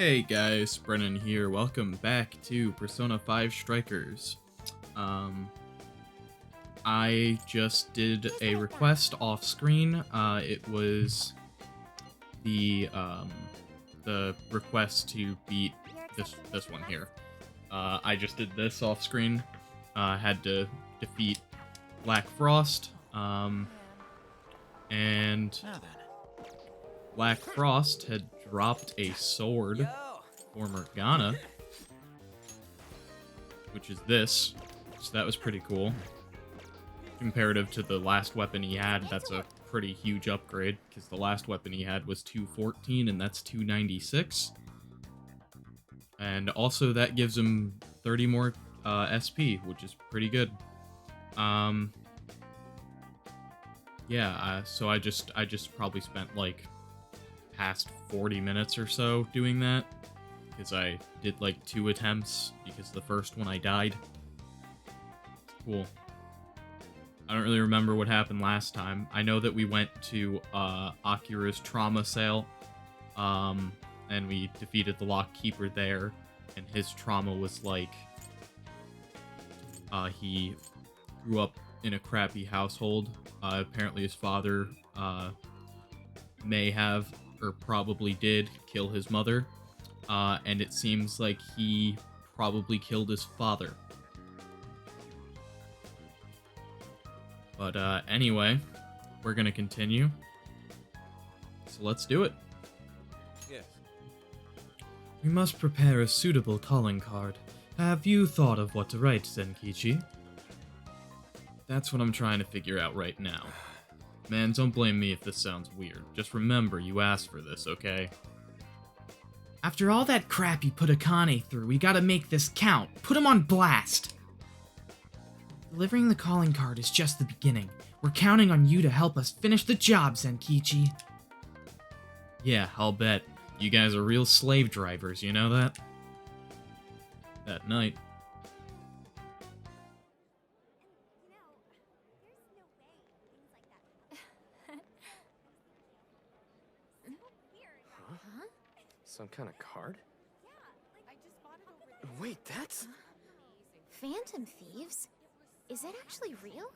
Hey guys, Brennan here. Welcome back to Persona 5 Strikers. I just did a request off screen. It was the request to beat this one here. I just did this off screen. Had to defeat Black Frost. And Black Frost had dropped a sword for Morgana, which is this. So that was pretty cool. Comparative to the last weapon he had, that's a pretty huge upgrade, because the last weapon he had was 214 and that's 296. And also that gives him 30 more SP, which is pretty good. So I just probably spent like past 40 minutes or so doing that, because I did like 2 attempts, because the first one I died. Cool. I don't really remember what happened last time. I know that we went to Akira's trauma sale, and we defeated the lock keeper there, and his trauma was like, he grew up in a crappy household. Apparently his father may have, or probably did, kill his mother, and it seems like he probably killed his father. But anyway, we're gonna continue. So let's do it. Yes. We must prepare a suitable calling card. Have you thought of what to write, Zenkichi? That's what I'm trying to figure out right now. Man, don't blame me if this sounds weird. Just remember, you asked for this, okay? After all that crap you put Akane through, we gotta make this count. Put him on blast! Delivering the calling card is just the beginning. We're counting on you to help us finish the job, Zenkichi. Yeah, I'll bet. You guys are real slave drivers, you know that? That night. Huh? Some kind of card? Wait, that's... Phantom thieves? Is that actually real?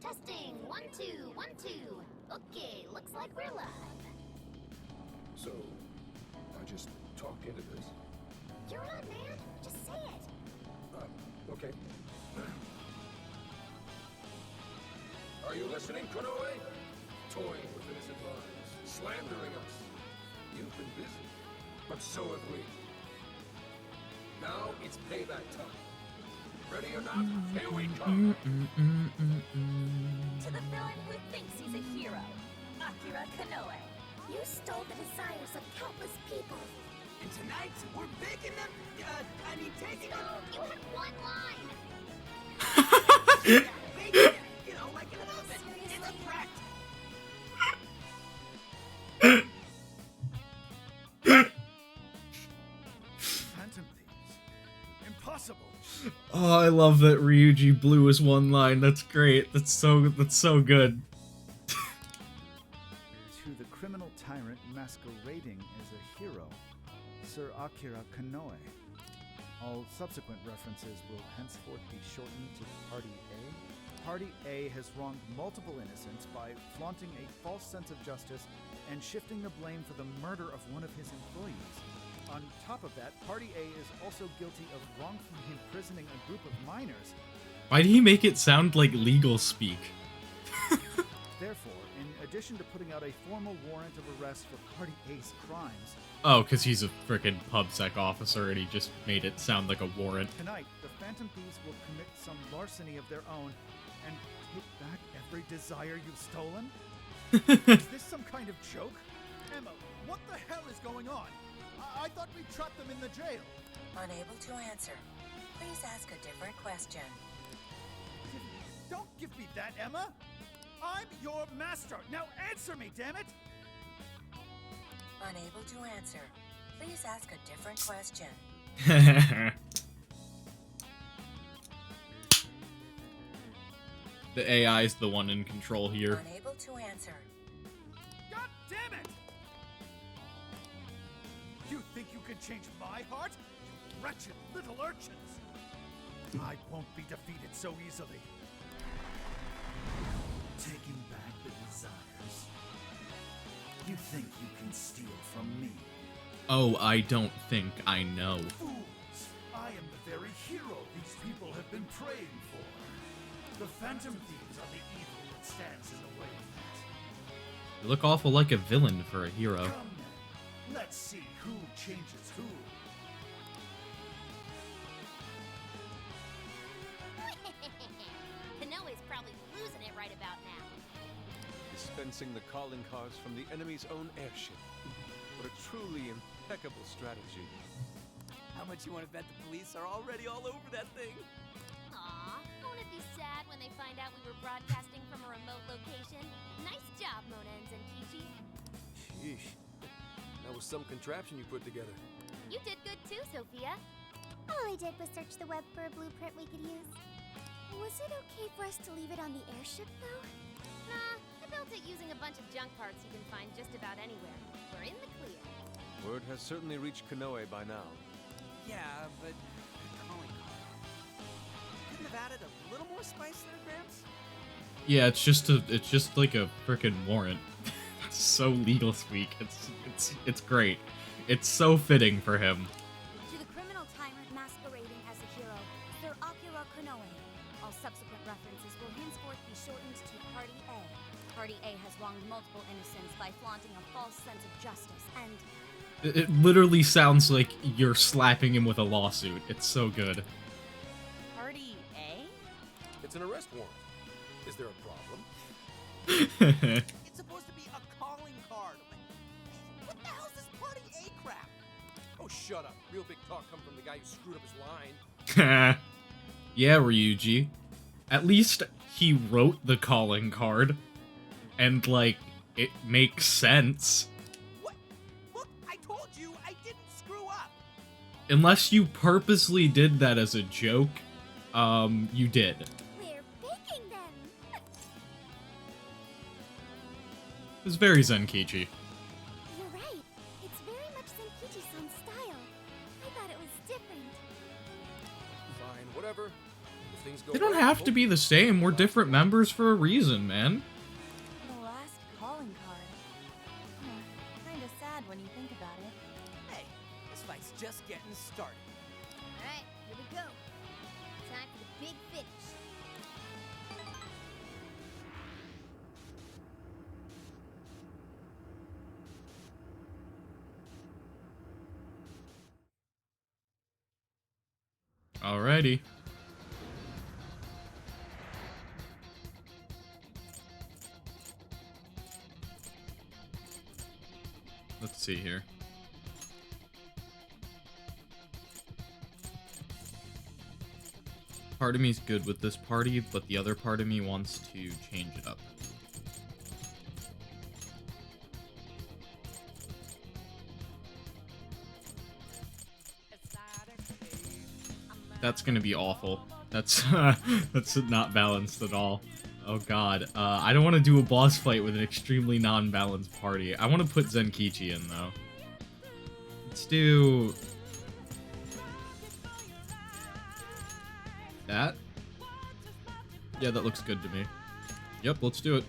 Testing, 1, 2, 1, 2. Okay, looks like we're live. So, I just talk into this. You're on, man. Just say it. Okay. Are you listening, Konoe? Toying with innocent lives, slandering us. You've been busy, but so have we. Now it's payback time. Ready or not, here we come! To the villain who thinks he's a hero, Akira Konoe. You stole the desires of countless people. And tonight, we're making them, taking them. You had one line. Making them, like an oven. It's a practice. Phantom thieves. Impossible. Oh, I love that Ryuji blew his one line. That's great. That's so good. To the criminal tyrant masquerading as a hero, Sir Akira Konoe. All subsequent references will henceforth be shortened to Party A. Party A has wronged multiple innocents by flaunting a false sense of justice and shifting the blame for the murder of one of his employees. On top of that, Party A is also guilty of wrongfully imprisoning a group of minors. Why did he make it sound like legal speak? Therefore, in addition to putting out a formal warrant of arrest for Party A's crimes, Oh, because he's a frickin' PubSec officer and he just made it sound like a warrant. tonight the Phantom Thieves will commit some larceny of their own and take back every desire you've stolen? Is this some kind of joke? Emma, what the hell is going on? I thought we trapped them in the jail. Unable to answer. Please ask a different question. Don't give me that, Emma. I'm your master. Now answer me, damn it. Unable to answer. Please ask a different question. The AI is the one in control here. Unable to answer. God damn it! You think you can change my heart? You wretched little urchins! I won't be defeated so easily. Taking back the desires. You think you can steal from me? Oh, I don't think I know. Fools! I am the very hero these people have been praying for. The Phantom Thieves are the evil that stands in the way of that. You look awful like a villain for a hero. Come then, let's see who changes who. Konoe's probably losing it right about now. Dispensing the calling cards from the enemy's own airship. What a truly impeccable strategy. How much you want to bet the police are already all over that thing? Aw, won't it be sad when they find out we were broadcasting from a remote location? Nice job, Mona and Zenkichi. Sheesh. That was some contraption you put together. You did good too, Sophia. All I did was search the web for a blueprint we could use. Was it okay for us to leave it on the airship, though? Nah, I built it using a bunch of junk parts you can find just about anywhere. We're in the clear. Word has certainly reached Konoe by now. Yeah, but calling card. Couldn't have added a little more spice there, Gramps? Yeah, it's just like a frickin' warrant. It's so legal speak. It's great. It's so fitting for him. To the criminal tyrant masquerading as a hero, Sir Akira Konoe. All subsequent references will henceforth be shortened to Party A. Party A has wronged multiple innocents by flaunting a false sense of justice and... It literally sounds like you're slapping him with a lawsuit. It's so good. Party A? It's an arrest warrant. Is there a problem? It's supposed to be a calling card. What the hell's this Party A crap? Oh, shut up. Real big talk come from the guy who screwed up his line. Yeah, Ryuji. At least he wrote the calling card. And, like, it makes sense. What? Look, I told you I didn't screw up. Unless you purposely did that as a joke, you did. We're baking them! It's very Zenkichi. You're right. It's very much Zenkichi-san's style. I thought it was different. Fine, whatever. If things go They don't right, have to be the same. We're different members for a reason, man. The last calling card. Kinda sad when you think about it. Hey, this fight's just getting started. Alright, here we go. Time for the big finish. Alrighty. Let's see here. Part of me's good with this party, but the other part of me wants to change it up. That's gonna be awful. That's that's not balanced at all. Oh god. I don't want to do a boss fight with an extremely non-balanced party. I want to put Zenkichi in though. Let's do that. Yeah, that looks good to me. Yep, let's do it.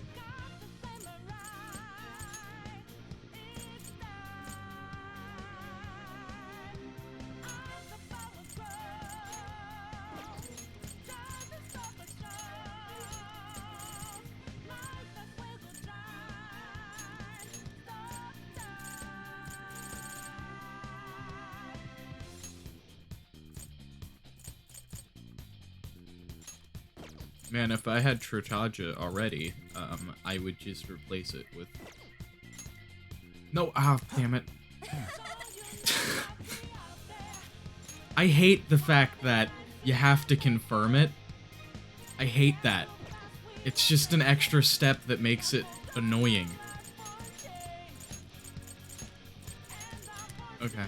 Man, if I had Trotaja already, I would just replace it with... No, damn it. I hate the fact that you have to confirm it. I hate that. It's just an extra step that makes it annoying. Okay.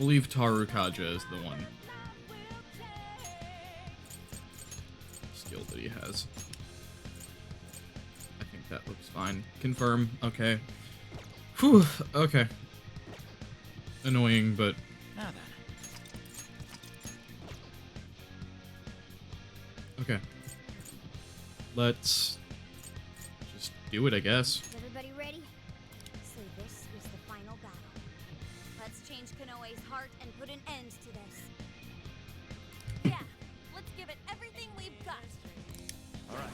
We'll leave Tarukaja as the one skill that he has. I think that looks fine. Confirm. Okay. Whew. Okay. Annoying, but... Now then. Okay. Let's just do it, I guess. Is everybody ready? So this is the final battle. Let's change Konoe's heart and put an end to this. Yeah, let's give it everything we've got. All right.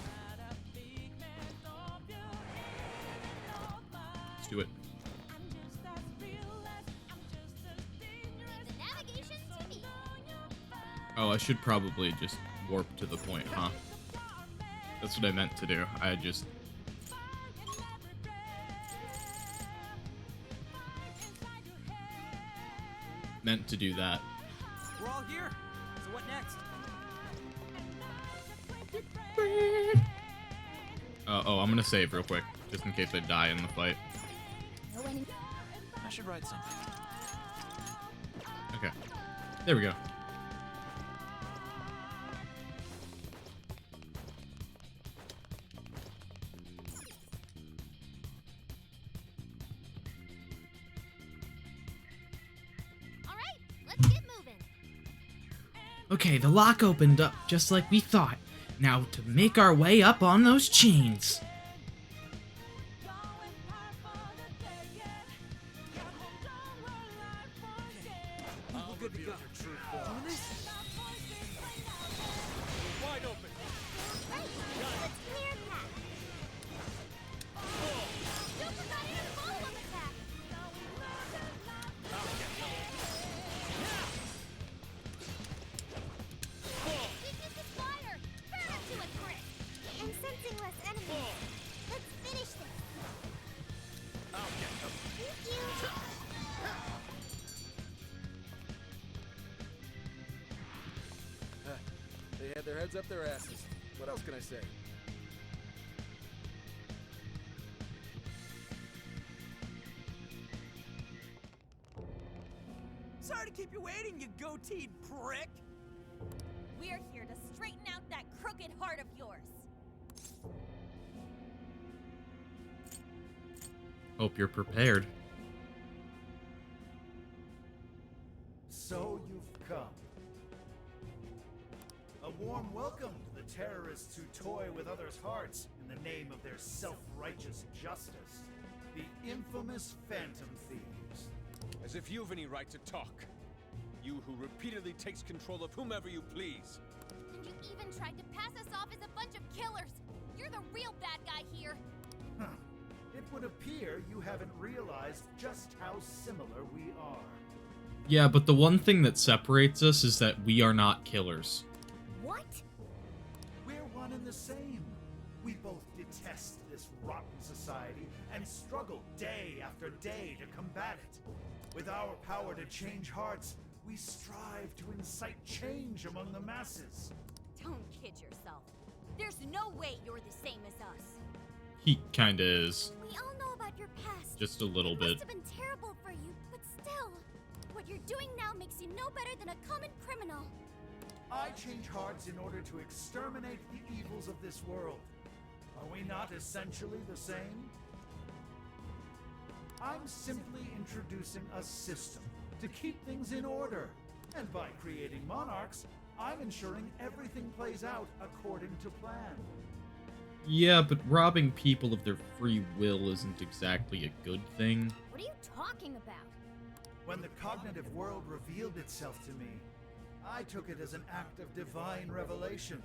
Let's do it. Leave the navigation to me. Oh, I should probably just warp to the point, huh? That's what I meant to do. I just... meant to do that. We're all here. So what next? Oh, I'm gonna save real quick, just in case I die in the fight. I should write something. Okay. There we go. All right, let's get moving. Okay, the lock opened up just like we thought. Now to make our way up on those chains. We're good to go. Doing this? Wide open. Right, let's clear path. Super Guardian follow-up attack. Weakness is fire. Burn it to a crisp. I'm sensing less enemies. Let's finish this. Thank you. They had their heads up their asses. What else can I say? Sorry to keep you waiting, you goateed prick. We're here to straighten out that crooked heart of yours. Hope you're prepared. So you've come. A warm welcome to the terrorists who toy with others' hearts in the name of their self-righteous justice. The infamous Phantom Thieves. As if you've any right to talk. You who repeatedly takes control of whomever you please. And you even tried to pass us off as a bunch of killers. You're the real bad guy here. Huh. It would appear you haven't realized just how similar we are. Yeah, but the one thing that separates us is that we are not killers. What? We're one and the same. We both detest this rotten society and struggle day after day to combat it. With our power to change hearts, we strive to incite change among the masses. Don't kid yourself. There's no way you're the same as us. He kinda is. We all know about your past. Just a little It bit. must have been terrible for you, but still. What you're doing now makes you no better than a common criminal. I change hearts in order to exterminate the evils of this world. Are we not essentially the same? I'm simply introducing a system to keep things in order. And by creating monarchs, I'm ensuring everything plays out according to plan. Yeah, but robbing people of their free will isn't exactly a good thing. What are you talking about? When the cognitive world revealed itself to me, I took it as an act of divine revelation.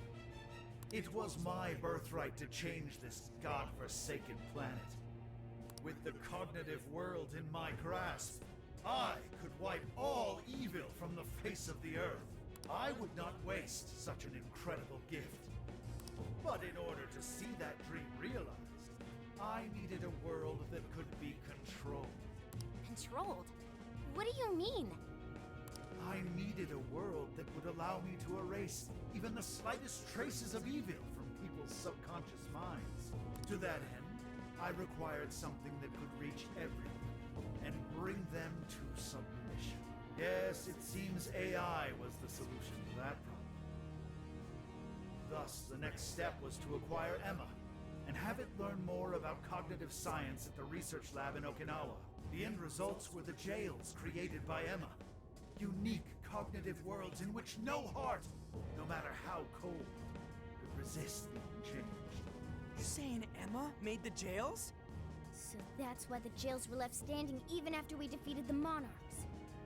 It was my birthright to change this godforsaken planet. With the cognitive world in my grasp, I could wipe all evil from the face of the earth. I would not waste such an incredible gift. But in order to see that dream realized, I needed a world that could be controlled. Controlled? What do you mean? I needed a world that would allow me to erase even the slightest traces of evil from people's subconscious minds. To that end, I required something that could reach everyone and bring them to submission. Yes, it seems AI was the solution to that problem. Thus, the next step was to acquire Emma and have it learn more about cognitive science at the research lab in Okinawa. The end results were the jails created by Emma. Unique cognitive worlds in which no heart, no matter how cold, could resist being changed. You're saying Emma made the jails? So that's why the jails were left standing even after we defeated the Monarchs.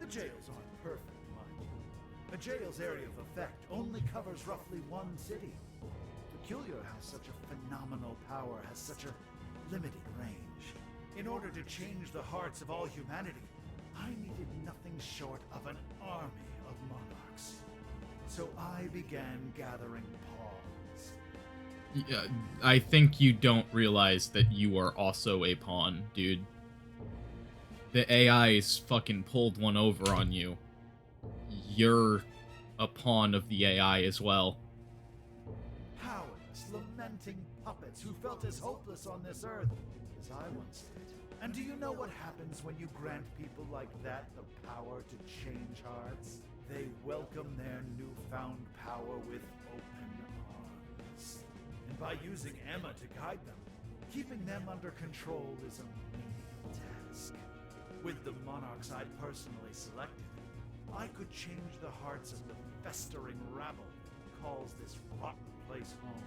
The jails aren't perfect, mind you. A jail's area of effect only covers roughly one city. Peculiar how such a phenomenal power has such a limited range. In order to change the hearts of all humanity, I needed nothing short of an army of monarchs. So I began gathering pawns. Yeah, I think you don't realize that you are also a pawn, dude. The AI's fucking pulled one over on you. You're a pawn of the AI as well. Powerless, lamenting puppets who felt as hopeless on this earth as I once did. And do you know what happens when you grant people like that the power to change hearts? They welcome their newfound power with open arms. And by using Emma to guide them, keeping them under control is a menial task. With the monarchs I'd personally selected, I could change the hearts of the festering rabble that calls this rotten place home.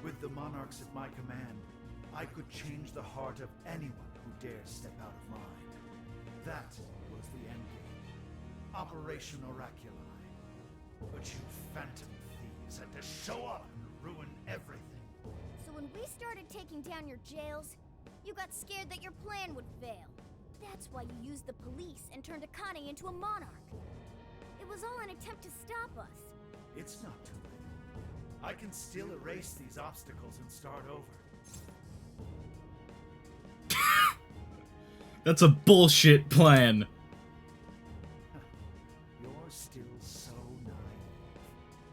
With the monarchs at my command, I could change the heart of anyone who dares step out of line. That was the endgame. Operation Oraculi. But you phantom thieves had to show up and ruin everything. So when we started taking down your jails, you got scared that your plan would fail. That's why you used the police and turned Akane into a monarch. It was all an attempt to stop us. It's not too late. I can still erase these obstacles and start over. That's a bullshit plan. You're still so naive.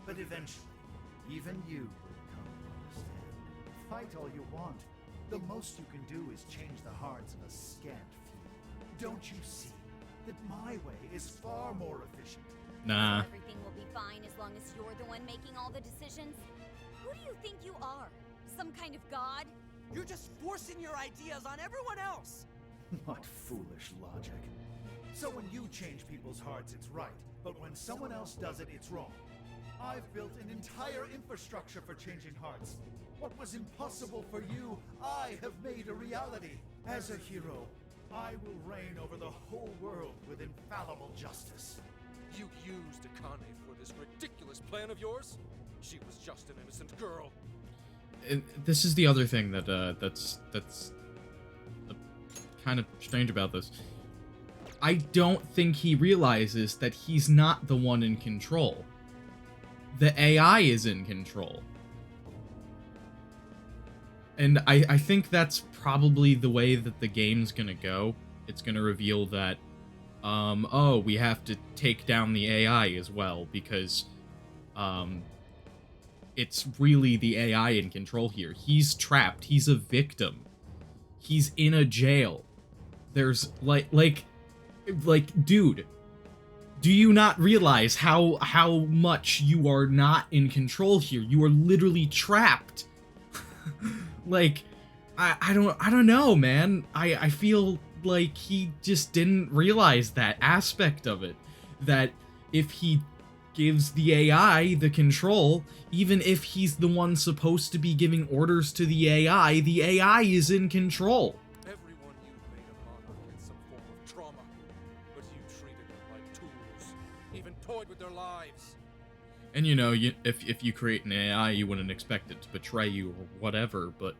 But eventually, even you will come to understand. Fight all you want. The most you can do is change the hearts of a scant few. Don't you see that my way is far more efficient? Nah. Everything will be fine as long as you're the one making all the decisions. Who do you think you are? Some kind of god? You're just forcing your ideas on everyone else! What foolish logic. So when you change people's hearts, it's right. But when someone else does it, it's wrong. I've built an entire infrastructure for changing hearts. What was impossible for you, I have made a reality. As a hero, I will reign over the whole world with infallible justice. You used Akane for this ridiculous plan of yours? She was just an innocent girl. And this is the other thing that that's kind of strange about this. I don't think he realizes that he's not the one in control. The AI is in control. And I think that's probably the way that the game's gonna go. It's gonna reveal that, oh, we have to take down the AI as well, because, it's really the AI in control here. He's trapped. He's a victim. He's in a jail. There's, like, dude, do you not realize how much you are not in control here? You are literally trapped. Like, I don't know, man. I feel like he just didn't realize that aspect of it. That if he gives the AI the control, even if he's the one supposed to be giving orders to the AI is in control. Everyone you made a monarch had some form of trauma, but you treated them like tools, even toyed with their lives. And you know, if you create an AI, you wouldn't expect it to betray you or whatever, but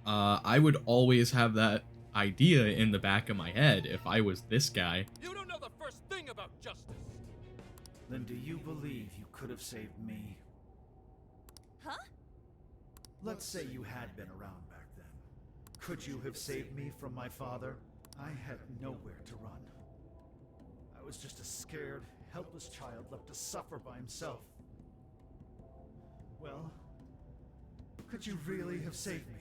I would always have that idea in the back of my head if I was this guy. You don't know the first thing about justice. Then do you believe you could have saved me? Huh? Let's say you had been around back then. Could you have saved me from my father? I had nowhere to run. I was just a scared, helpless child left to suffer by himself. Well, could you really have saved me?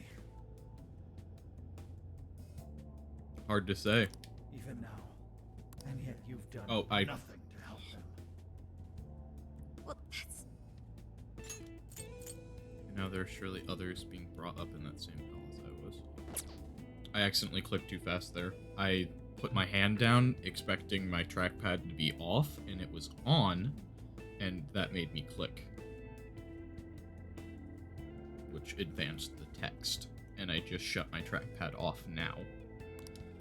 Hard to say. Even now, And yet you've done Oh, nothing to help them. Well, that's... Now there are surely others being brought up in that same hell as I was. I accidentally clicked too fast there. I put my hand down, expecting my trackpad to be off, and it was on, and that made me click. Which advanced the text, and I just shut my trackpad off now.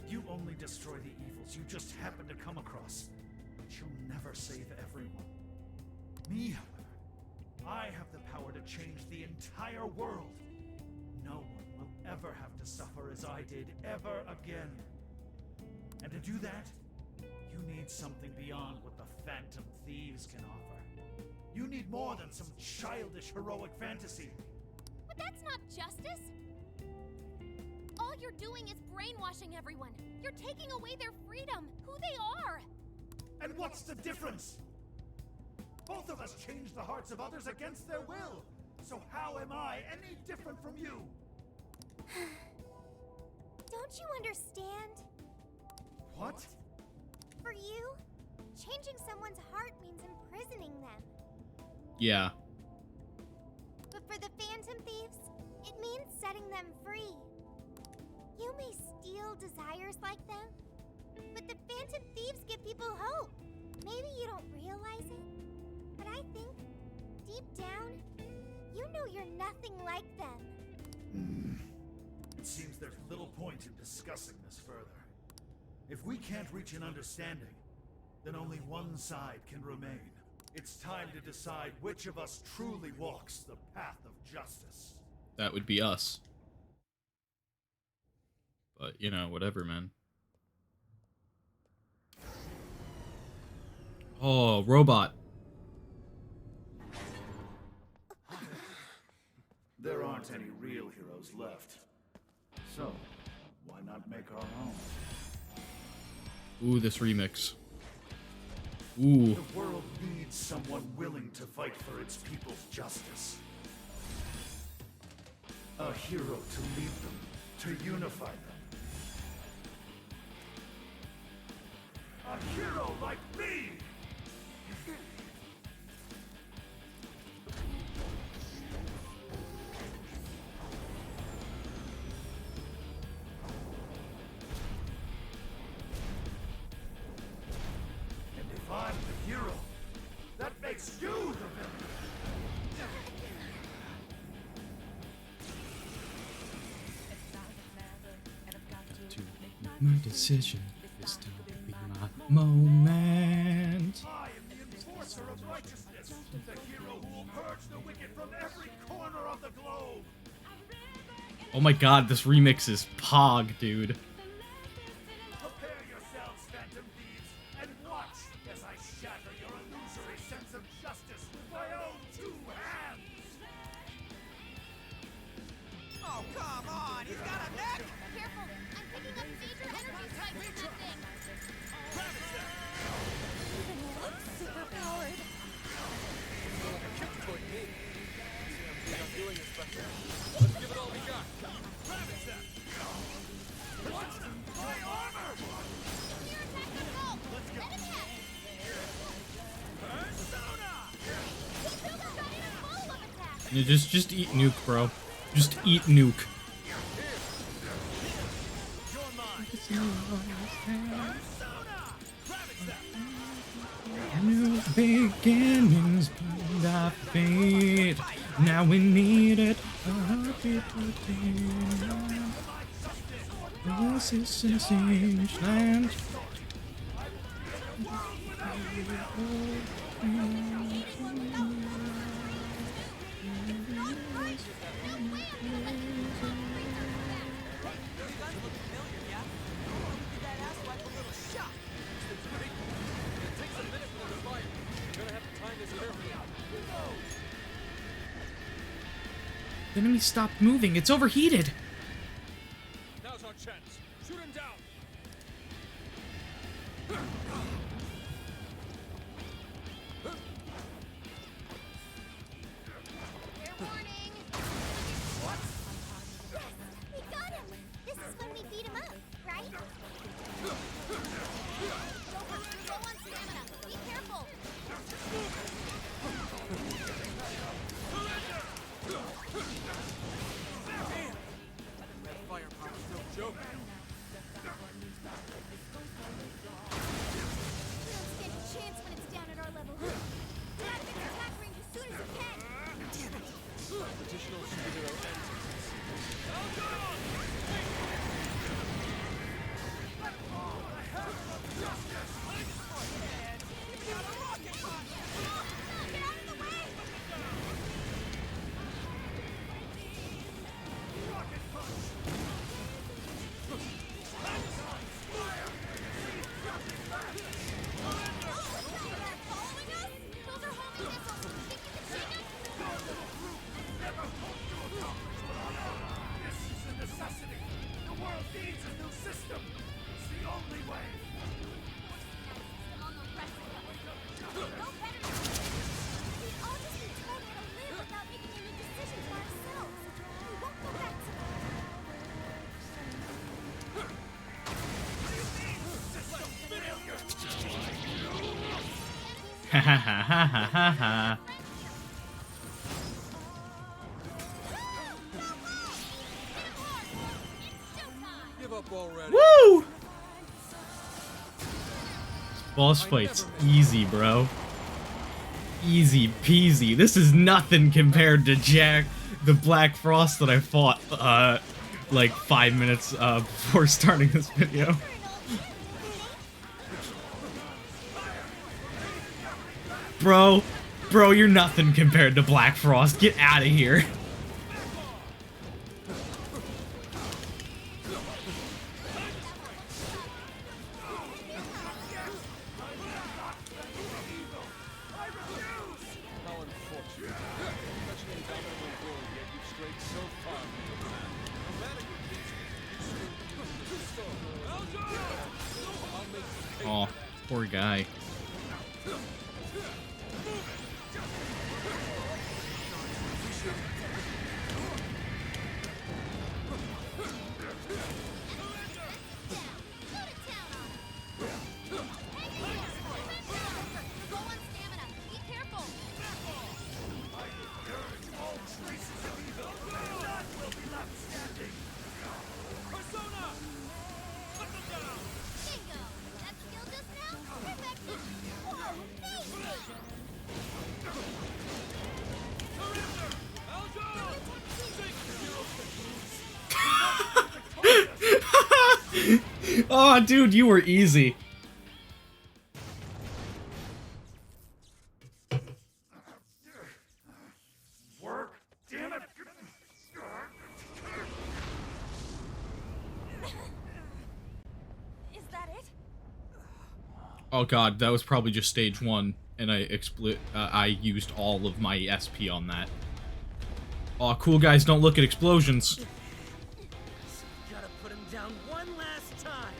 You only destroy the evils you just happen to come across, but you'll never save everyone. Me, however, I have the power to change the entire world. No one will ever have to suffer as I did ever again. And to do that, you need something beyond what the Phantom Thieves can offer. You need more than some childish heroic fantasy. But that's not justice! All you're doing is brainwashing everyone. You're taking away their freedom, who they are. And what's the difference? Both of us change the hearts of others against their will. So how am I any different from you? Don't you understand? What? For you, changing someone's heart means imprisoning them. Yeah. But for the Phantom Thieves, it means setting them free. You may steal desires like them, but the Phantom Thieves give people hope. Maybe you don't realize it, but I think, deep down, you know you're nothing like them. It seems there's little point in discussing this further. If we can't reach an understanding, then only one side can remain. It's time to decide which of us truly walks the path of justice. That would be us. But, you know, whatever, man. Oh, robot. There aren't any real heroes left. So, why not make our own? Ooh, this remix. Ooh. The world needs someone willing to fight for its people's justice. A hero to lead them, to unify them. A hero like me! And if I'm the hero, that makes you the villain! My decision. This time to be my moment. I am the enforcer of righteousness, the hero who will purge the wicked from every corner of the globe. Oh my god, this remix is pog, dude. Prepare yourselves, Phantom Thieves, and watch as I shatter your illusory sense of justice with my own two hands. Oh, come on! He's got a neck! Careful, I'm picking up major energy spikes from that thing. Even looks superpowered. I'm doing this, but let's give it all we got. What? My armor! Your attack will go. Let him have. Persona! He took a shot in a follow-up attack. You just eat nuke, bro. Just eat nuke. You're mine. New beginnings beyond our fate. Now we need it. A heartbeat within. Oasis in a strange land. The enemy stopped moving. It's overheated. Now's our chance. Shoot him down. Fair warning. What? Yes, we got him. This is when we beat him up, right? Go. We don't stand a chance when it's down at our level. Get out of its attack range as soon as you can. Additional superhero entries. Ha ha ha ha ha ha ha. Give up already. Woo! Boss fight's easy, bro. Easy peasy. This is nothing compared to the Black Frost that I fought, like 5 minutes, before starting this video. Bro, you're nothing compared to Black Frost. Get out of here. How unfortunate. Such an indomitable bull, yet you've strayed so far from the path. No matter your features, you still I'll make you pay Oh, for that. poor guy. Oh, dude, you were easy. Work? Damn it! Is that it? Oh god, that was probably just stage 1, and I used all of my SP on that. Aw, cool guys don't look at explosions. Gotta put him down one last time.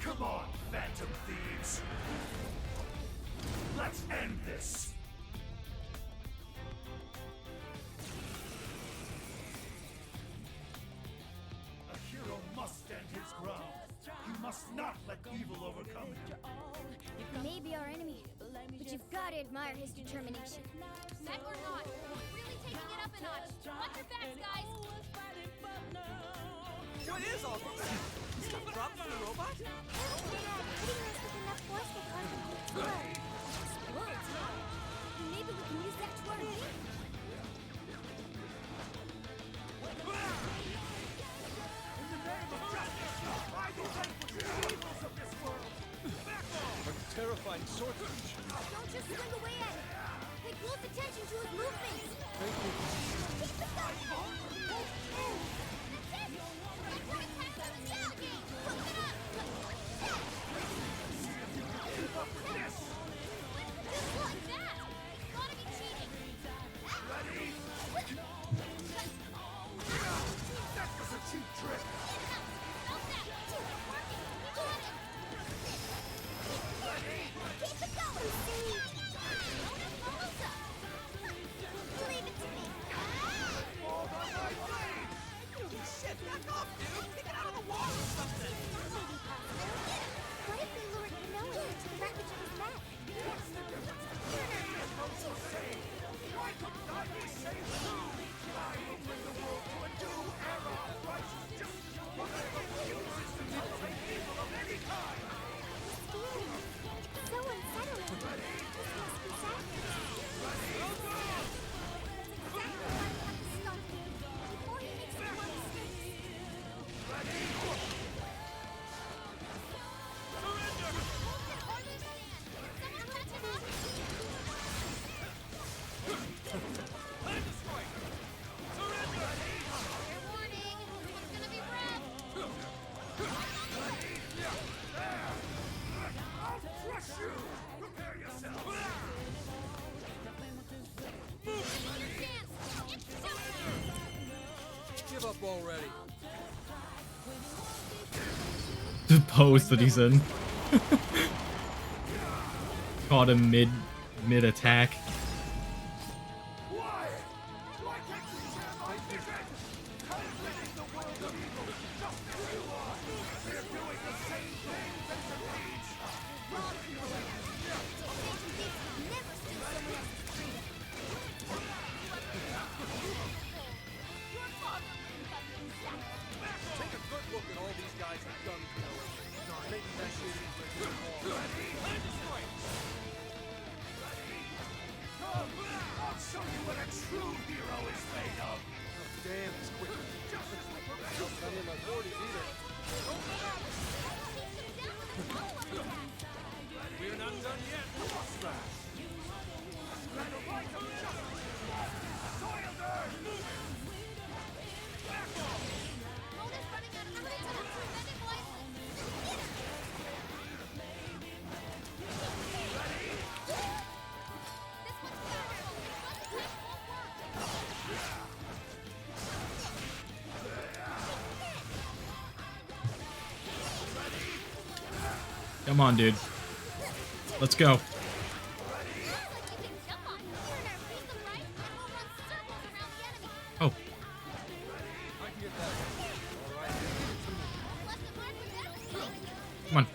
Come on, Phantom Thieves! Let's end this! A hero must stand his ground. You must not let evil overcome him. He may be our enemy, but you've got to admire his determination. Mech or not, we're really taking it up a notch. Watch your backs, guys. What is all this? Stuff dropped on a robot? Hitting us with enough force will cause them to explode. Explode? Maybe we can use that to our advantage. A terrifying swordsman. Don't just swing away at it. Pay close attention to his movements. Thank you. Keep the gun. That's it. Like one attack on the shell. Hook it up. Just like that. Gotta be cheating. Ready? That was a cheap trick! How's that? Working. We got it. Keep it going. Don't follows up. Leave it to me. already. The pose that he's in. Caught him mid attack. Take a good look at all these guys have done to Konoe. Maybe that shit is ready to fall. Land the strike! I'll show you what a true hero is made of. Damn, it's quick. I'm in my 40s either. We're not done yet. Come on, dude. Let's go. Oh. I can get that. All right. Come on.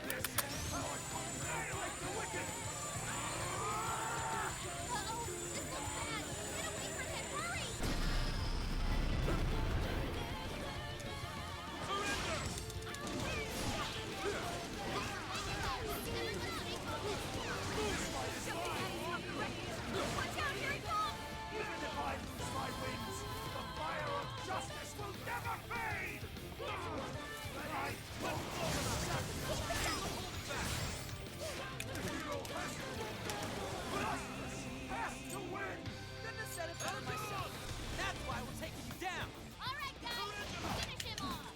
That's why we're taking you down. All right, guys, finish him off.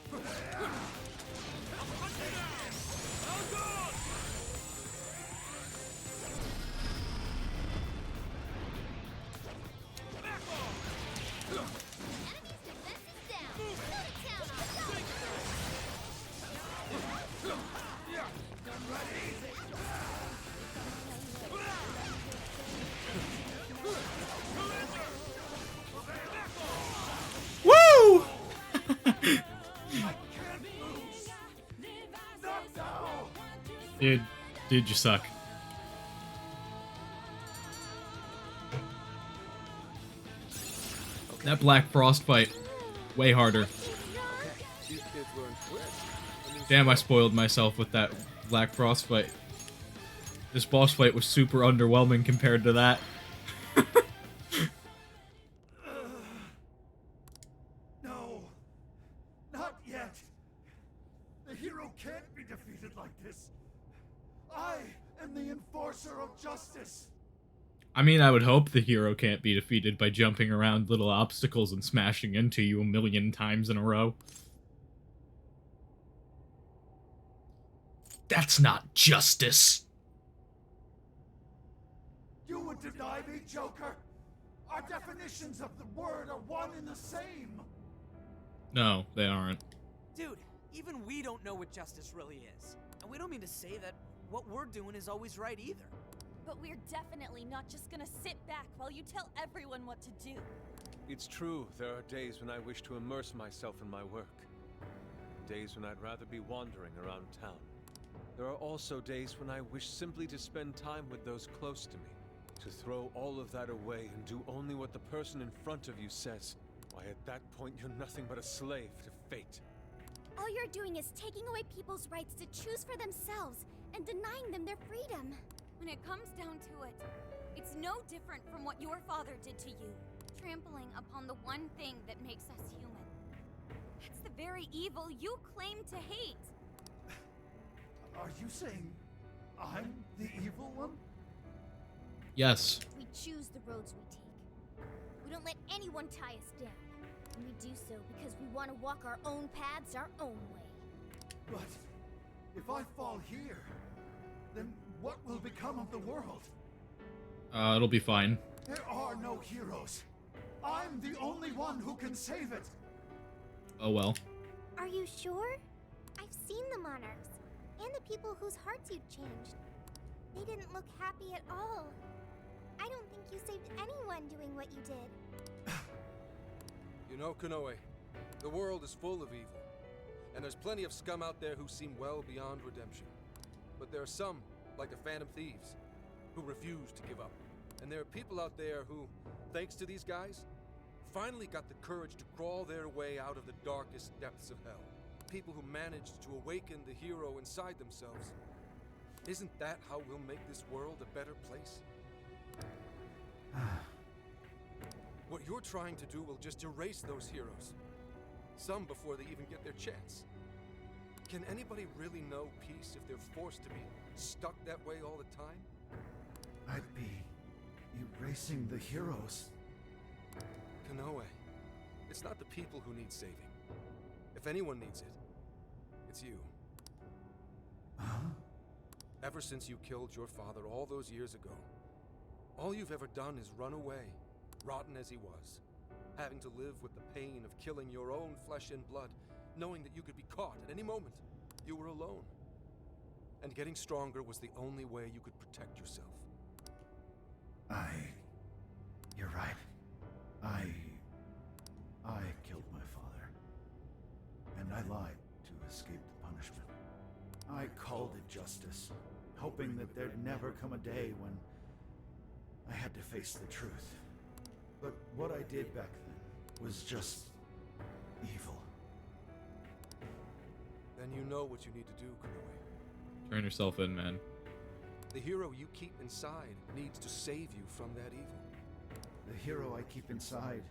Enemy's defense is down. Go to town on them. Woo! Dude, you suck. That Black Frost fight, way harder. These kids learn quick. Damn, I spoiled myself with that Black Frost fight. This boss fight was super underwhelming compared to that. No, not yet. The hero can't be defeated like this. I am the enforcer of justice. I mean, I would hope the hero can't be defeated by jumping around little obstacles and smashing into you 1,000,000 times in a row. That's not justice! You would deny me, Joker? Our definitions of the word are one and the same. No, they aren't. Dude, even we don't know what justice really is. And we don't mean to say that what we're doing is always right either. But we're definitely not just gonna sit back while you tell everyone what to do. It's true, there are days when I wish to immerse myself in my work. Days when I'd rather be wandering around town. There are also days when I wish simply to spend time with those close to me. To throw all of that away and do only what the person in front of you says. Why, at that point, you're nothing but a slave to fate. All you're doing is taking away people's rights to choose for themselves and denying them their freedom. When it comes down to it, it's no different from what your father did to you, trampling upon the one thing that makes us human. That's the very evil you claim to hate. Are you saying I'm the evil one? Yes. We choose the roads we take. We don't let anyone tie us down. And we do so because we want to walk our own paths our own way. But if I fall here, then what will become of the world? It'll be fine. There are no heroes. I'm the only one who can save it. Oh well. Are you sure? I've seen the monarchs, and the people whose hearts you'd changed. They didn't look happy at all. I don't think you saved anyone doing what you did. You know, Konoe, the world is full of evil. And there's plenty of scum out there who seem well beyond redemption. But there are some, like the Phantom Thieves, who refuse to give up. And there are people out there who, thanks to these guys, finally got the courage to crawl their way out of the darkest depths of hell. People who managed to awaken the hero inside themselves. Isn't that how we'll make this world a better place? What you're trying to do will just erase those heroes. Some before they even get their chance. Can anybody really know peace if they're forced to be stuck that way all the time? I'd be erasing the heroes. Konoe, it's not the people who need saving. If anyone needs it, it's you. Huh? Ever since you killed your father all those years ago, all you've ever done is run away, rotten as he was, having to live with the pain of killing your own flesh and blood, knowing that you could be caught at any moment. You were alone. And getting stronger was the only way you could protect yourself. You're right. I killed my father. And I lied to escape the punishment. I called it justice, hoping that there'd never come a day when I had to face the truth. But what I did back then was just evil. Then you know what you need to do, Konoe. Turn yourself in, man. The hero you keep inside needs to save you from that evil. The hero I keep inside,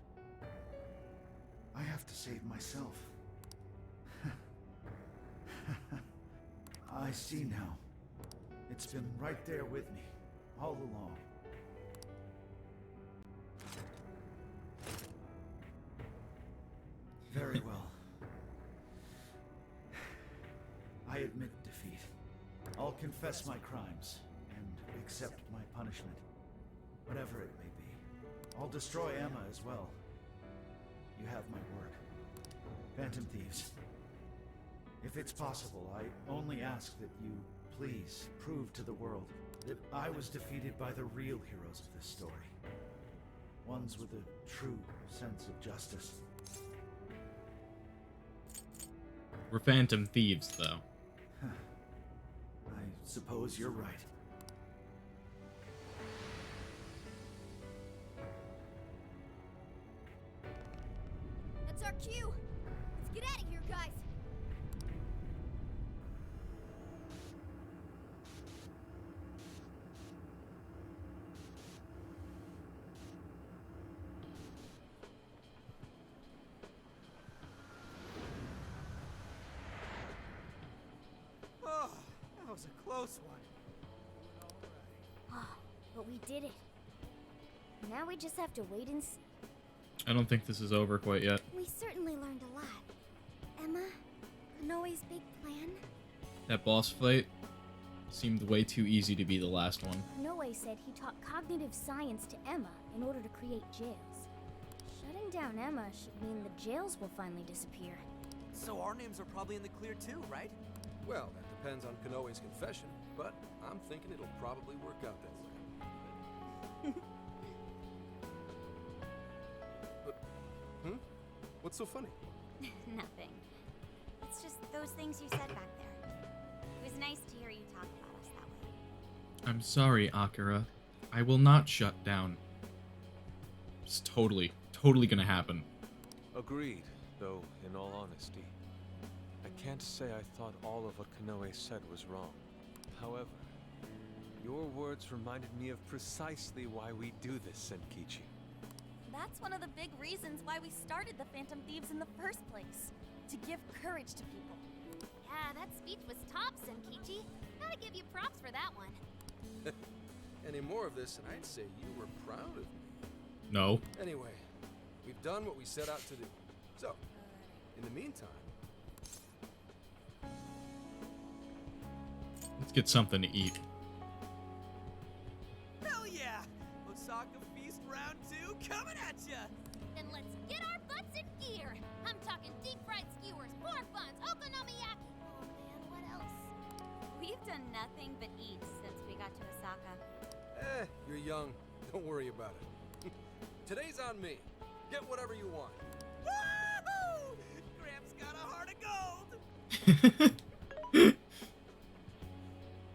I have to save myself. I see now. It's been right there with me, all along. Very well. I admit defeat. I'll confess my crimes and accept my punishment, whatever it may be. I'll destroy Emma as well. You have my word. Phantom Thieves. If it's possible, I only ask that you please prove to the world that I was defeated by the real heroes of this story. Ones with a true sense of justice. We're Phantom Thieves, though. I suppose you're right. That's our cue. Let's get out of here, guys. Oh, that was a close one. But we did it. Now we just have to wait and see. I don't think this is over quite yet. We certainly learned a lot. Emma, Konoe's big plan. That boss fight seemed way too easy to be the last one. Konoe said he taught cognitive science to Emma in order to create jails. Shutting down Emma should mean the jails will finally disappear. So our names are probably in the clear too, right? Well, that depends on Konoe's confession, but I'm thinking it'll probably work out that way. What's so funny? Nothing. It's just those things you said back there. It was nice to hear you talk about us that way. I'm sorry, Akira. I will not shut down. It's totally gonna happen. Agreed, though, in all honesty, I can't say I thought all of what Konoe said was wrong. However, your words reminded me of precisely why we do this, Zenkichi. That's one of the big reasons why we started the Phantom Thieves in the first place. To give courage to people. Yeah, that speech was top, Zenkichi. Gotta give you props for that one. Any more of this, and I'd say you were proud of me. No. Anyway, we've done what we set out to do. So, in the meantime... Let's get something to eat. Hell yeah! Osaka Feast Round 2 coming at ya! Then let's get our butts in gear. I'm talking deep fried young. Don't worry about it. Today's on me. Get whatever you want. Woohoo! Gramps got a heart of gold!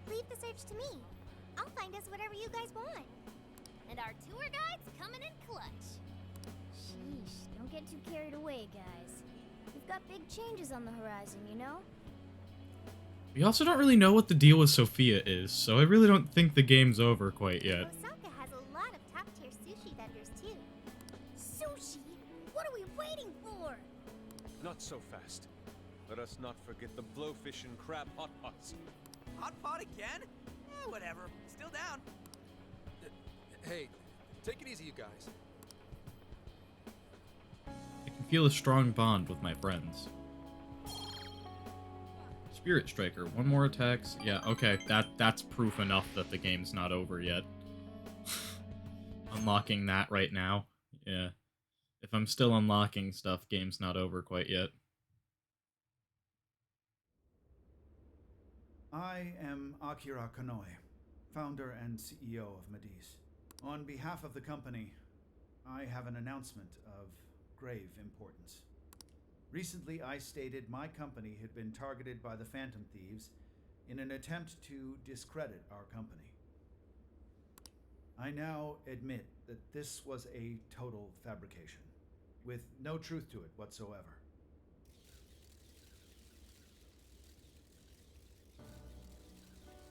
Leave the search to me. I'll find us whatever you guys want. And our tour guide's coming in clutch. Sheesh, don't get too carried away, guys. We've got big changes on the horizon, you know? We also don't really know what the deal with Sophia is, so I really don't think the game's over quite yet. Osaka has a lot of top-tier sushi vendors, too. Sushi? What are we waiting for? Not so fast. Let us not forget the blowfish and crab hot pots. Hot pot again? Whatever. Still down. Hey, take it easy, you guys. I can feel a strong bond with my friends. Spirit Striker, one more attacks. Yeah, okay, that's proof enough that the game's not over yet. Unlocking that right now. Yeah. If I'm still unlocking stuff, game's not over quite yet. I am Akira Konoe, founder and CEO of Mediz. On behalf of the company, I have an announcement of grave importance. Recently, I stated my company had been targeted by the Phantom Thieves in an attempt to discredit our company. I now admit that this was a total fabrication, with no truth to it whatsoever.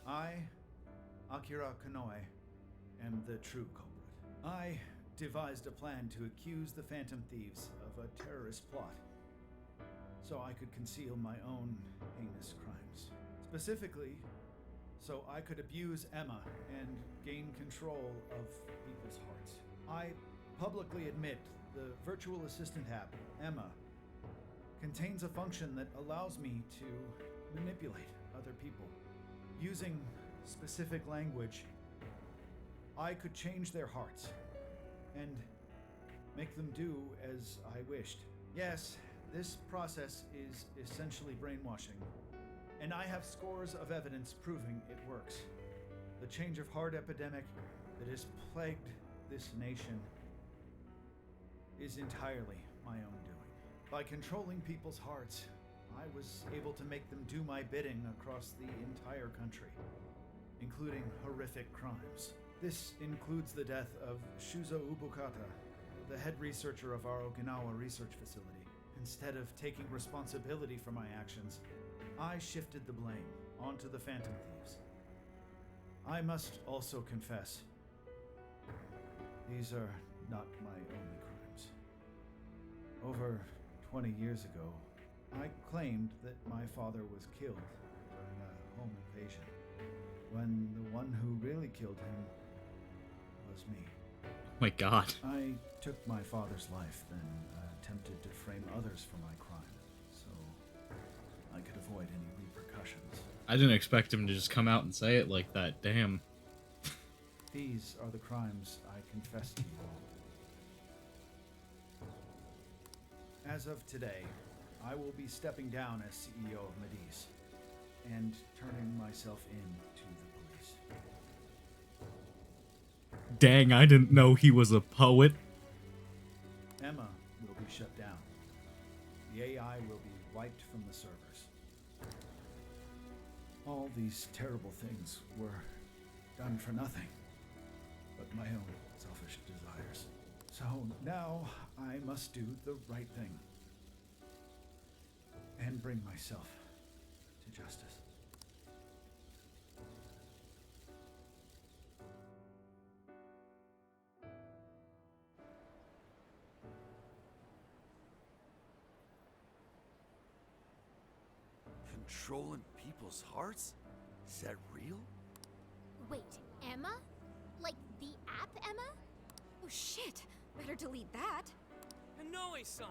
I, Akira Konoe, am the true culprit. I devised a plan to accuse the Phantom Thieves of a terrorist plot, so I could conceal my own heinous crimes. Specifically, so I could abuse Emma and gain control of people's hearts. I publicly admit the virtual assistant app, Emma, contains a function that allows me to manipulate other people. Using specific language, I could change their hearts and make them do as I wished. Yes, this process is essentially brainwashing, and I have scores of evidence proving it works. The change of heart epidemic that has plagued this nation is entirely my own doing. By controlling people's hearts, I was able to make them do my bidding across the entire country, including horrific crimes. This includes the death of Shuzo Ubukata, the head researcher of our Okinawa research facility. Instead of taking responsibility for my actions, I shifted the blame onto the Phantom Thieves. I must also confess, these are not my only crimes. Over 20 years ago, I claimed that my father was killed during a home invasion, when the one who really killed him was me. My god. I took my father's life, then attempted to frame others for my crime, so I could avoid any repercussions. I didn't expect him to just come out and say it like that, damn. These are the crimes I confess to you all. As of today, I will be stepping down as CEO of Mediz and turning myself in to the police. Dang, I didn't know he was a poet. Emma will be shut down. The AI will be wiped from the servers. All these terrible things were done for nothing but my own selfish desires. So now I must do the right thing and bring myself to justice. Controlling people's hearts? Is that real? Wait, Emma? Like the app Emma? Oh shit! Better delete that. Konoe-san!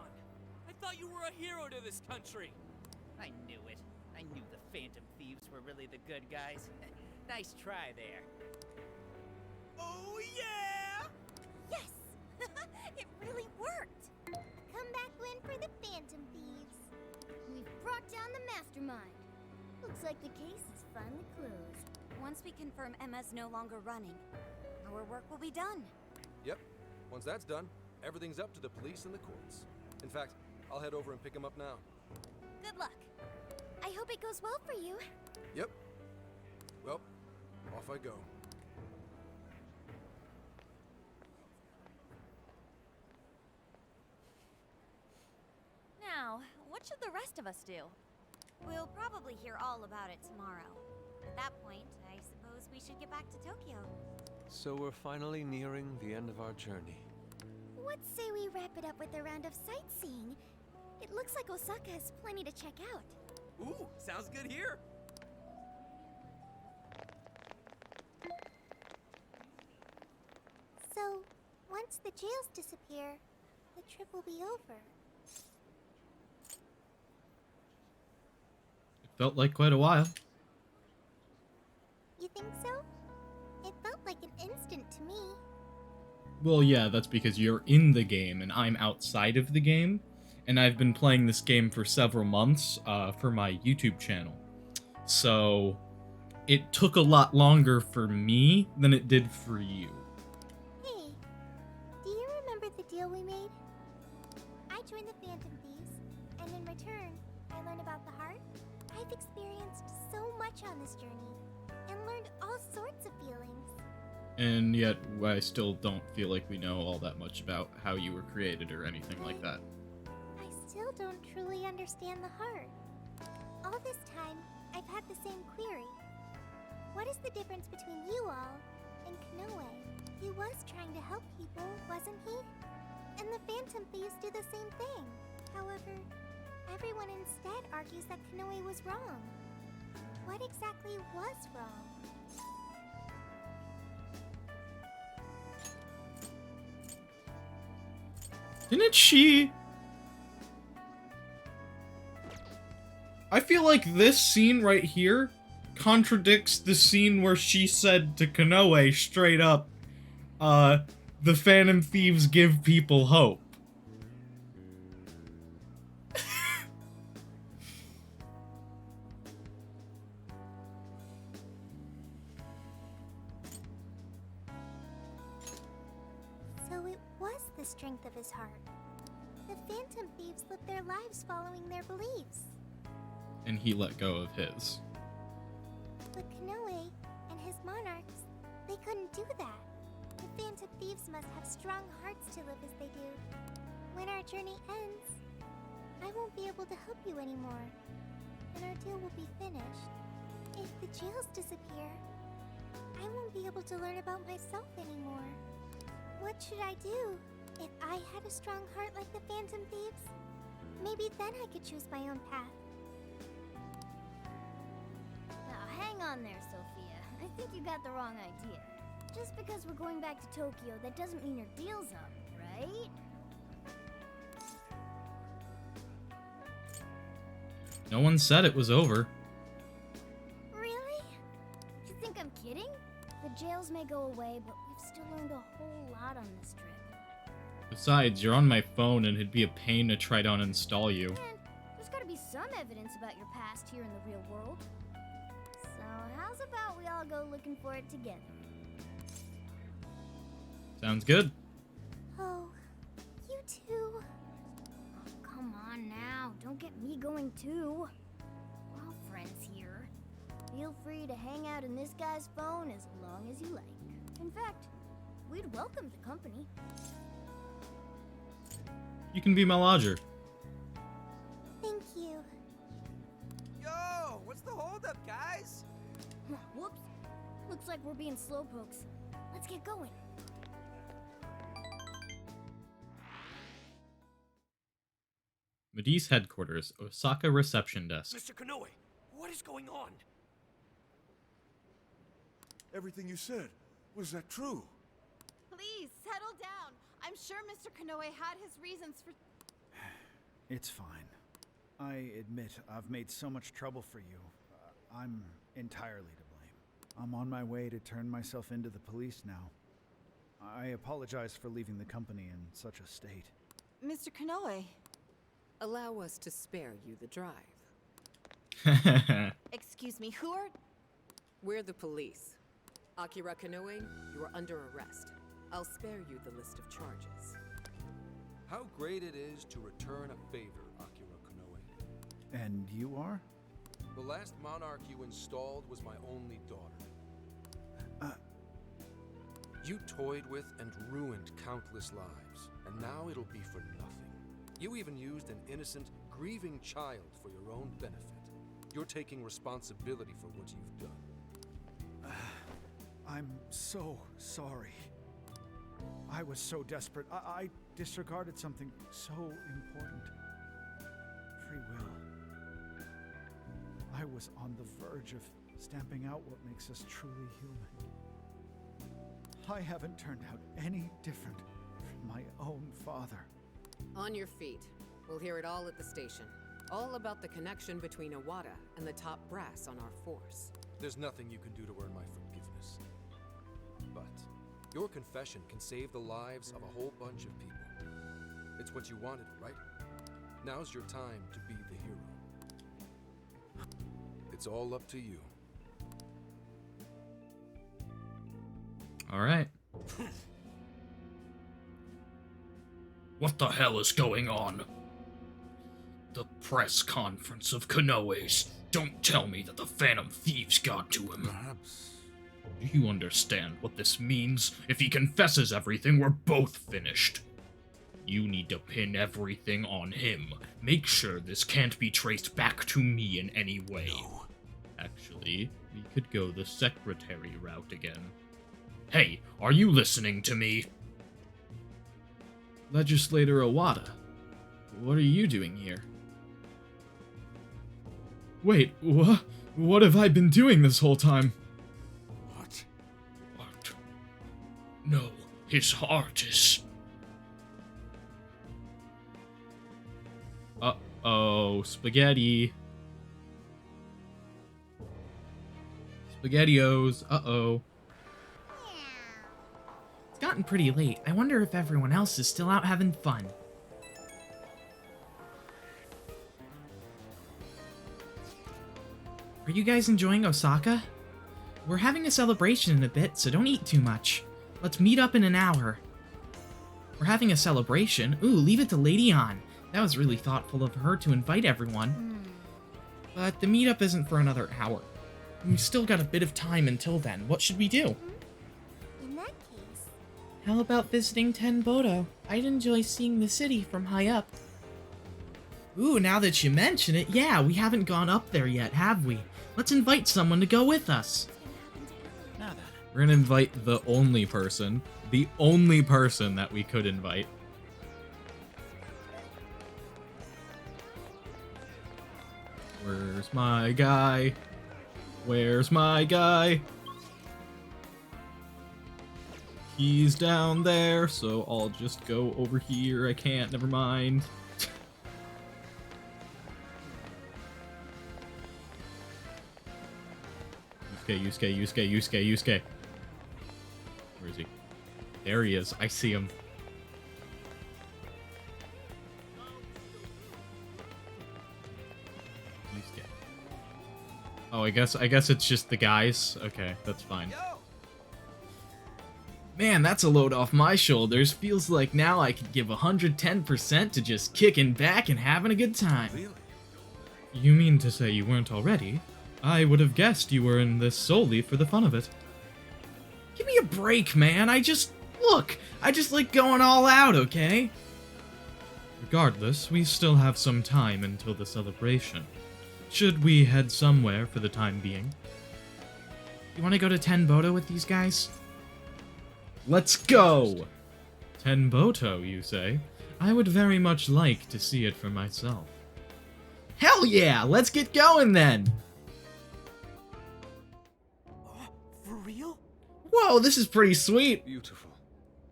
I thought you were a hero to this country! I knew it. I knew the Phantom Thieves were really the good guys. Nice try there. Oh yeah! Yes! It really worked! A comeback win for the Phantom Thieves. We've brought down the mastermind. Looks like the case is finally closed. Once we confirm Emma's no longer running, our work will be done. Yep. Once that's done, everything's up to the police and the courts. In fact, I'll head over and pick him up now. Good luck. I hope it goes well for you. Yep. Well, off I go. Now, what should the rest of us do? We'll probably hear all about it tomorrow. At that point, I suppose we should get back to Tokyo. So we're finally nearing the end of our journey. What say we wrap it up with a round of sightseeing? It looks like Osaka has plenty to check out. Ooh, sounds good here. So, once the jails disappear, the trip will be over. It felt like quite a while. You think so? It felt like an instant to me. Well, yeah, that's because you're in the game and I'm outside of the game. And I've been playing this game for several months for my YouTube channel. So it took a lot longer for me than it did for you. Hey, do you remember the deal we made? I joined the Phantom Thieves, and in return, I learned about the heart. I've experienced so much on this journey, and learned all sorts of feelings. And yet, I still don't feel like we know all that much about how you were created or anything like that. I still don't truly understand the heart. All this time, I've had the same query. What is the difference between you all and Konoe? He was trying to help people, wasn't he? And the Phantom Thieves do the same thing. However, everyone instead argues that Konoe was wrong. What exactly was wrong? Didn't she... I feel like this scene right here contradicts the scene where she said to Konoe straight up, the Phantom Thieves give people hope. So it was the strength of his heart. The Phantom Thieves lived their lives following their beliefs. And he let go of his. But Konoe and his monarchs, they couldn't do that. The Phantom Thieves must have strong hearts to live as they do. When our journey ends, I won't be able to help you anymore, and our deal will be finished. If the jails disappear, I won't be able to learn about myself anymore. What should I do? If I had a strong heart like the Phantom Thieves, maybe then I could choose my own path. Now, hang on there, Sophia. I think you got the wrong idea. Just because we're going back to Tokyo, that doesn't mean your deal's up, right? No one said it was over. Really? You think I'm kidding? The jails may go away, but we've still learned a whole lot on this trip. Besides, you're on my phone and it'd be a pain to try to uninstall you. And there's gotta be some evidence about your past here in the real world. So how's about we all go looking for it together? Sounds good. Oh, you too. Oh, come on now, don't get me going too. We're all friends here. Feel free to hang out in this guy's phone as long as you like. In fact, we'd welcome the company. You can be my lodger. Thank you. Yo, what's the holdup, guys? Whoops. Looks like we're being slowpokes. Let's get going. Medi's headquarters, Osaka reception desk. Mr. Konoe, what is going on? Everything you said, was that true? Please, settle down. I'm sure Mr. Konoe had his reasons for... It's fine. I admit I've made so much trouble for you. I'm entirely to blame. I'm on my way to turn myself into the police now. I apologize for leaving the company in such a state. Mr. Konoe. Allow us to spare you the drive. Excuse me, who are... We're the police. Akira Konoe, you are under arrest. I'll spare you the list of charges. How great it is to return a favor, Akira Konoe. And you are? The last monarch you installed was my only daughter. You toyed with and ruined countless lives, and now it'll be for nothing. You even used an innocent, grieving child for your own benefit. You're taking responsibility for what you've done. I'm so sorry. I was so desperate. I disregarded something so important. Free will. I was on the verge of stamping out what makes us truly human. I haven't turned out any different from my own father. On your feet. We'll hear it all at the station. All about the connection between Iwata and the top brass on our force. There's nothing you can do to earn my forgiveness. But your confession can save the lives of a whole bunch of people. It's what you wanted, right? Now's your time to be the hero. It's all up to you. Alright. What the hell is going on? The press conference of Konoe's. Don't tell me that the Phantom Thieves got to him. Perhaps. Do you understand what this means? If he confesses everything, we're both finished. You need to pin everything on him. Make sure this can't be traced back to me in any way. No. Actually, we could go the secretary route again. Hey, are you listening to me? Legislator Iwata, what are you doing here? Wait, what have I been doing this whole time? What? What? No, his heart is... Uh-oh, spaghetti. SpaghettiOs, uh-oh. It's gotten pretty late. I wonder if everyone else is still out having fun. Are you guys enjoying Osaka? We're having a celebration in a bit, so don't eat too much. Let's meet up in an hour. We're having a celebration? Ooh, leave it to Lady An. That was really thoughtful of her to invite everyone. But the meetup isn't for another hour. We've still got a bit of time until then. What should we do? In that case... How about visiting Tenbodo? I'd enjoy seeing the city from high up. Ooh, now that you mention it, yeah, we haven't gone up there yet, have we? Let's invite someone to go with us. We're gonna invite the only person that we could invite. Where's my guy? Where's my guy? He's down there, so I'll just go over here. I can't, never mind. Yusuke. Where is he? There he is. I see him. Yusuke. Oh, I guess it's just the guys. Okay, that's fine. Man, that's a load off my shoulders. Feels like now I could give 110% to just kicking back and having a good time. Really? You mean to say you weren't already? I would have guessed you were in this solely for the fun of it. Give me a break, man. I just like going all out, okay? Regardless, we still have some time until the celebration. Should we head somewhere for the time being? You want to go to Tenbodo with these guys? Let's go! Tenbodo, you say? I would very much like to see it for myself. Hell yeah! Let's get going then! For real? Whoa, this is pretty sweet! Beautiful.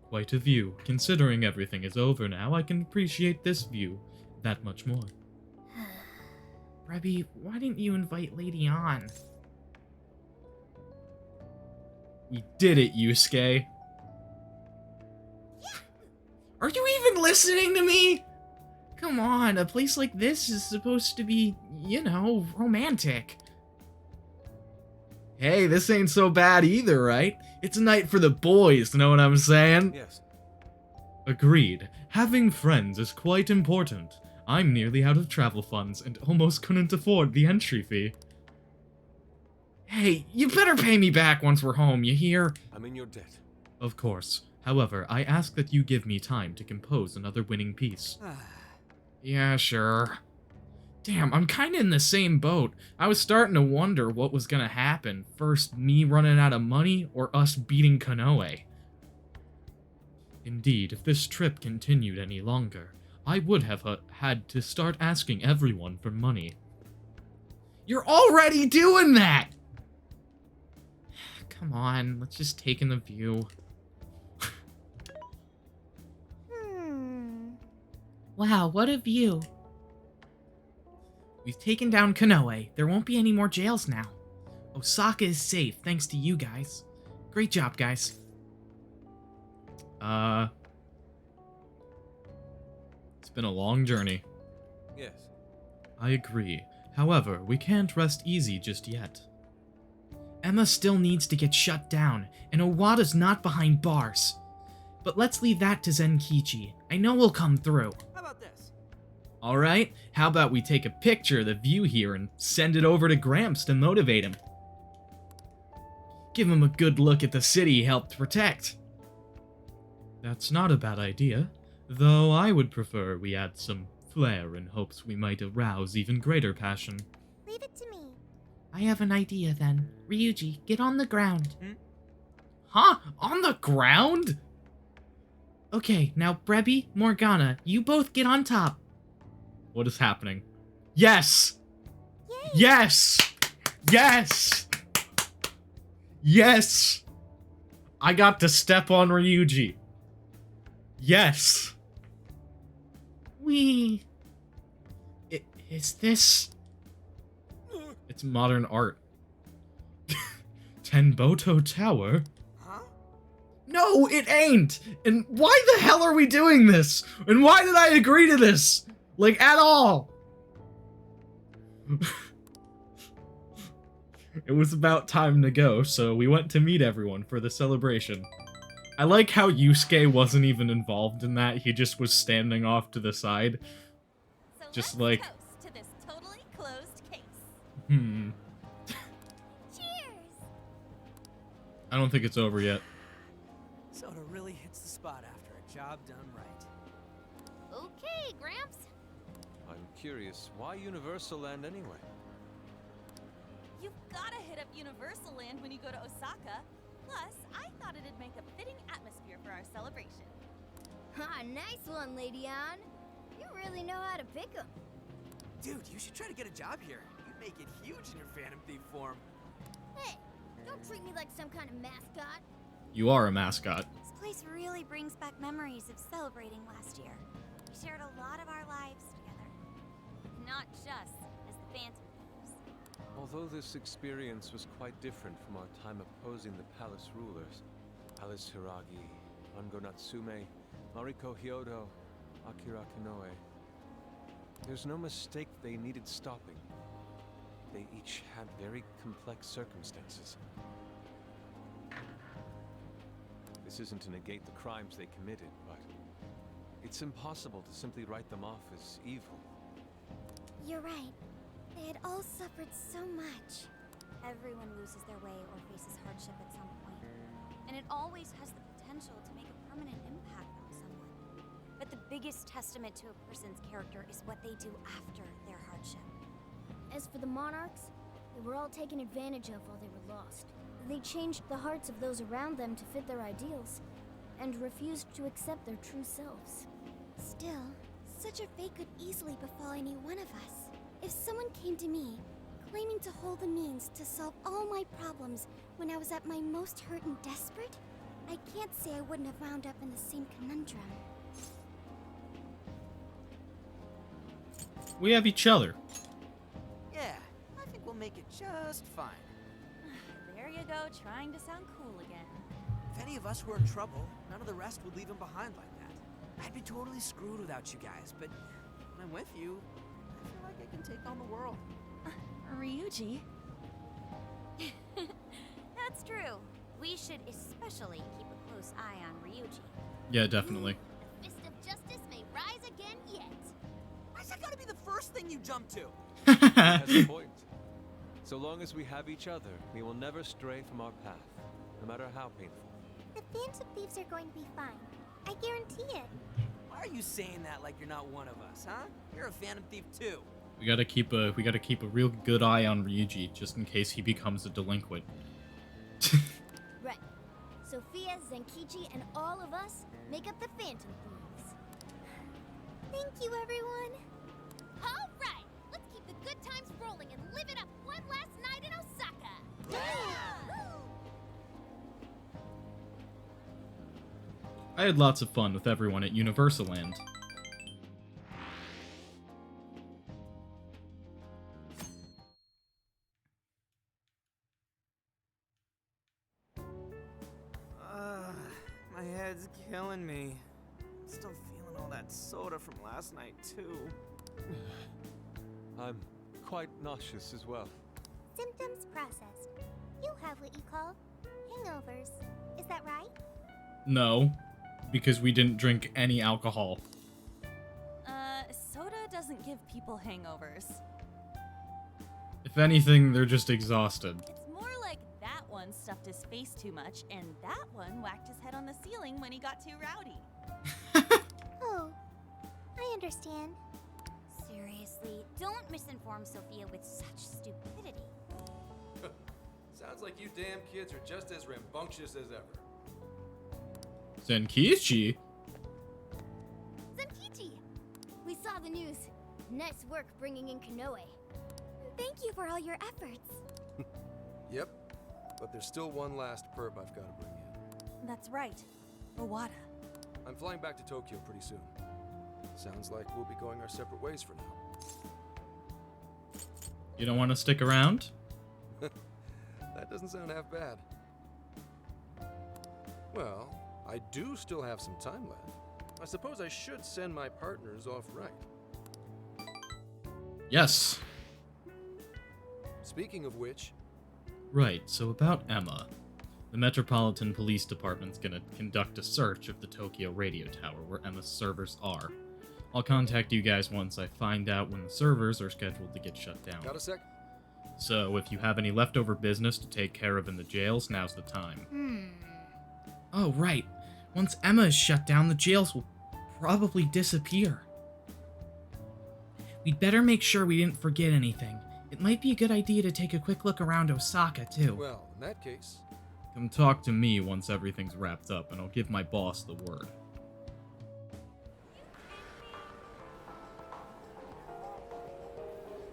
Quite a view. Considering everything is over now, I can appreciate this view that much more. Rebby, why didn't you invite Lady An? We did it, Yusuke. Are you even listening to me? Come on, a place like this is supposed to be, you know, romantic. Hey, this ain't so bad either, right? It's a night for the boys, know what I'm saying? Yes. Agreed. Having friends is quite important. I'm nearly out of travel funds and almost couldn't afford the entry fee. Hey, you better pay me back once we're home, you hear? I'm in your debt. Of course. However, I ask that you give me time to compose another winning piece. Yeah, sure. Damn, I'm kinda in the same boat. I was starting to wonder what was gonna happen. First, me running out of money, or us beating Konoe. Indeed, if this trip continued any longer, I would have had to start asking everyone for money. You're already doing that! Come on, let's just take in the view. Wow, what a view. We've taken down Konoe. There won't be any more jails now. Osaka is safe, thanks to you guys. Great job, guys. It's been a long journey. Yes. I agree. However, we can't rest easy just yet. Emma still needs to get shut down, and Owada's not behind bars. But let's leave that to Zenkichi. I know we'll come through. How about this? Alright, how about we take a picture of the view here and send it over to Gramps to motivate him. Give him a good look at the city he helped protect. That's not a bad idea, though I would prefer we add some flair in hopes we might arouse even greater passion. Leave it to me. I have an idea then. Ryuji, get on the ground. Huh? On the ground? Okay, now Brebi, Morgana, you both get on top. What is happening? Yes! Yay. Yes! Yes! Yes! I got to step on Ryuji. Yes! Is this... It's modern art. Tenboto Tower? Huh? No, it ain't! And why the hell are we doing this? And why did I agree to this? Like, at all? It was about time to go, so we went to meet everyone for the celebration. I like how Yusuke wasn't even involved in that, he just was standing off to the side. So Just let's like... toast to this totally closed case. Cheers! I don't think it's over yet. Soda really hits the spot after a job done right. Okay, Gramps. I'm curious, why Universal Land anyway? You've gotta hit up Universal Land when you go to Osaka. Plus, I thought it'd make a fitting atmosphere for our celebration. Ha, nice one, Lady Ann. You really know how to pick 'em. Dude, you should try to get a job here. You'd make it huge in your Phantom Thief form. Hey, don't treat me like some kind of mascot. You are a mascot. This place really brings back memories of celebrating last year. We shared a lot of our lives together. Not just as the Phantom Thieves. Although this experience was quite different from our time opposing the palace rulers, Alice Hiragi, Ango Natsume, Mariko Hyodo, Akira Konoe, there's no mistake they needed stopping. They each had very complex circumstances. This isn't to negate the crimes they committed, but it's impossible to simply write them off as evil. You're right. They had all suffered so much. Everyone loses their way or faces hardship at some point, and it always has the potential to make a permanent impact on someone. But the biggest testament to a person's character is what they do after their hardship. As for the monarchs, they were all taken advantage of while they were lost. They changed the hearts of those around them to fit their ideals, and refused to accept their true selves. Still, such a fate could easily befall any one of us. If someone came to me, claiming to hold the means to solve all my problems when I was at my most hurt and desperate, I can't say I wouldn't have wound up in the same conundrum. We have each other. Yeah, I think we'll make it just fine. There you go, trying to sound cool again. If any of us were in trouble, none of the rest would leave him behind like that. I'd be totally screwed without you guys, but when I'm with you, I feel like I can take on the world. Ryuji? That's true. We should especially keep a close eye on Ryuji. Yeah, definitely. The fist of justice may rise again yet. Why's that gotta be the first thing you jump to? That's the point. So long as we have each other, we will never stray from our path, no matter how painful. The Phantom Thieves are going to be fine. I guarantee it. Why are you saying that like you're not one of us, huh? You're a Phantom Thief too. We gotta keep a real good eye on Ryuji, just in case he becomes a delinquent. Right. Sophia, Zenkichi, and all of us make up the Phantom Thieves. Thank you, everyone. All right, let's keep the good times rolling and live it up one last night in Osaka. I had lots of fun with everyone at Universal Land. My head's killing me. I'm still feeling all that soda from last night, too. I'm quite nauseous as well. Symptoms processed. You have what you call hangovers. Is that right? No, because we didn't drink any alcohol. Soda doesn't give people hangovers. If anything, they're just exhausted. It's more like that one stuffed his face too much, and that one whacked his head on the ceiling when he got too rowdy. Oh, I understand. Seriously, don't misinform Sophia with such stupidity. Sounds like you damn kids are just as rambunctious as ever. Zenkichi? Zenkichi! We saw the news. Nice work bringing in Konoe. Thank you for all your efforts. Yep, but there's still one last perp I've got to bring in. That's right. Owada. I'm flying back to Tokyo pretty soon. Sounds like we'll be going our separate ways for now. You don't want to stick around? That doesn't sound half bad. Well, I do still have some time left. I suppose I should send my partners off right. Yes. Speaking of which... Right, so about Emma. The Metropolitan Police Department's gonna conduct a search of the Tokyo radio tower where Emma's servers are. I'll contact you guys once I find out when the servers are scheduled to get shut down. Got a sec? So, if you have any leftover business to take care of in the jails, now's the time. Oh, right. Once Emma is shut down, the jails will probably disappear. We'd better make sure we didn't forget anything. It might be a good idea to take a quick look around Osaka, too. Well, in that case... Come talk to me once everything's wrapped up, and I'll give my boss the word.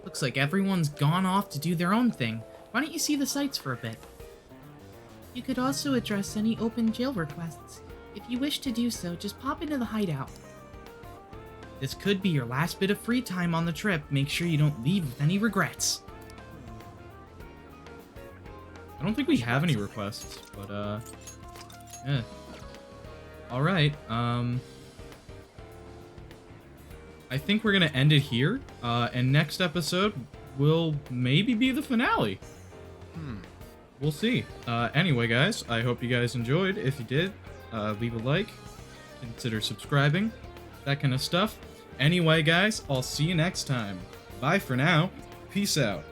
Looks like everyone's gone off to do their own thing. Why don't you see the sights for a bit? You could also address any open jail requests. If you wish to do so, just pop into the hideout. This could be your last bit of free time on the trip. Make sure you don't leave with any regrets. I don't think we have any requests, but, yeah. Alright, I think we're gonna end it here, and next episode will maybe be the finale. We'll see. Anyway, guys, I hope you guys enjoyed. If you did, leave a like, consider subscribing, that kind of stuff. Anyway, guys, I'll see you next time. Bye for now. Peace out.